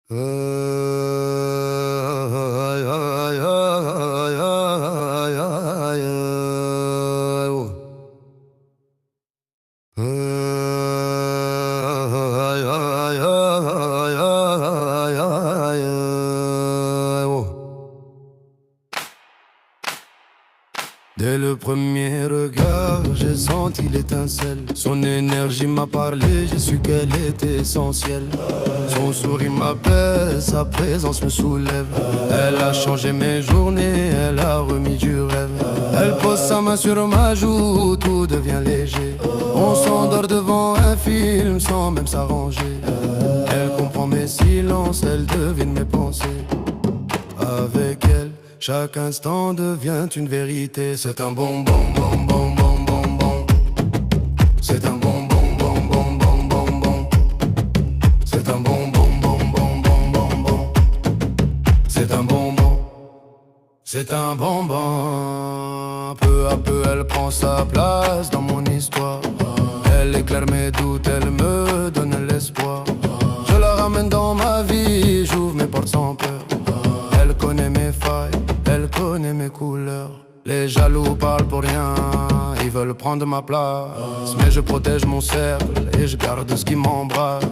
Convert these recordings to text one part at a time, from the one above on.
Dès le premier regard, j'ai senti l'étincelle. Son énergie m'a parlé, j'ai su qu'elle était essentielle. Son sourire m'apaise, sa présence me soulève. Elle a changé mes journées, elle a remis du rêve. Elle pose sa main sur ma joue, tout devient léger. On s'endort devant un film sans même s'arranger. Elle comprend mes silences, elle devine mes pensées. Avec elle, chaque instant devient une vérité. C'est un bonbon, bonbon, bonbon, bonbon. C'est un bonbon, bonbon, bonbon, bonbon. C'est un bonbon, bonbon, bonbon, bonbon. C'est un bonbon. C'est un bonbon. Peu à peu, elle prend sa place dans mon histoire. Elle éclaire mes doutes, elle me donne l'espoir. Je la ramène dans ma vie, j'ouvre mes portes sans peur. Elle connaît mes failles, elle connaît mes couleurs. Les jaloux parlent pour rien, ils veulent prendre ma place. Mais je protège mon cercle et je garde ce qui m'embrasse.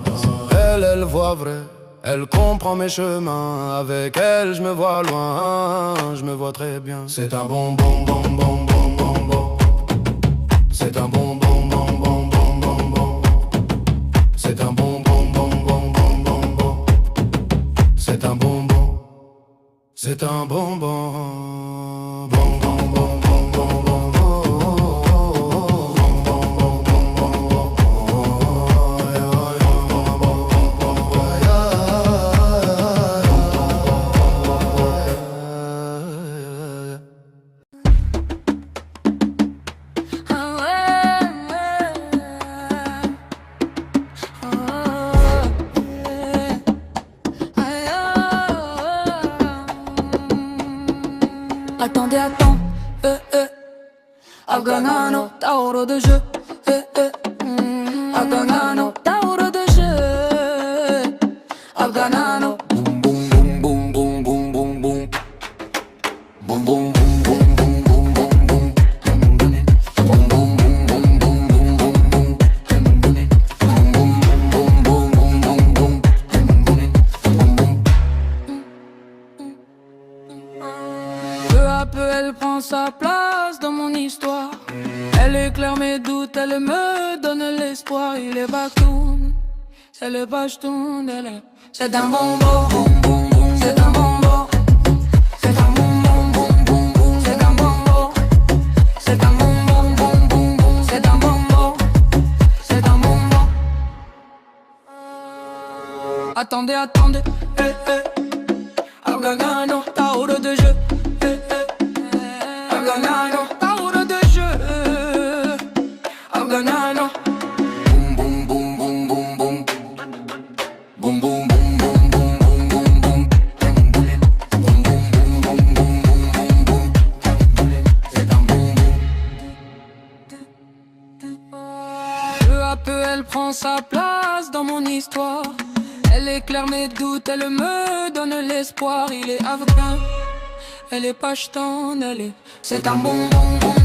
Elle voit vrai, elle comprend mes chemins. Avec elle je me vois loin, je me vois très bien. C'est un bonbon, bonbon, bonbon, bonbon. C'est un bonbon, bonbon, bonbon, bonbon. C'est un bonbon, bonbon, bonbon, bonbon. C'est un bonbon. C'est un bonbon, bonbon, bonbon, bonbon, Attendez, attends, Afghanano, Tauro de jeu, Afghanano, Tauro de jeu, Afghanano. boum boum boum boum boum boum boum boum boum boum boum boum boum boum Peu à peu elle prend sa place dans mon histoire. Elle éclaire mes doutes, elle me donne l'espoir. Il est Baktoun, c'est le Pashtoun, c'est un bonbon, c'est un bonbon. C'est un bonbon, bonbon, c'est un bonbon. C'est un bonbon, bonbon, c'est un bonbon. C'est un bonbon. Attendez, attendez, Afghanano, Tauro de jeu. Afghanano, Tauro de jeu. Afghanano. boum boum boum boum boum boum boum boum boum boum boum boum boum. C'est un bonbon. Peu à peu elle prend sa place dans mon histoire. Elle éclaire mes doutes, elle me donne l'espoir. Il est afghan, elle est pashtoun, c'est un bonbon.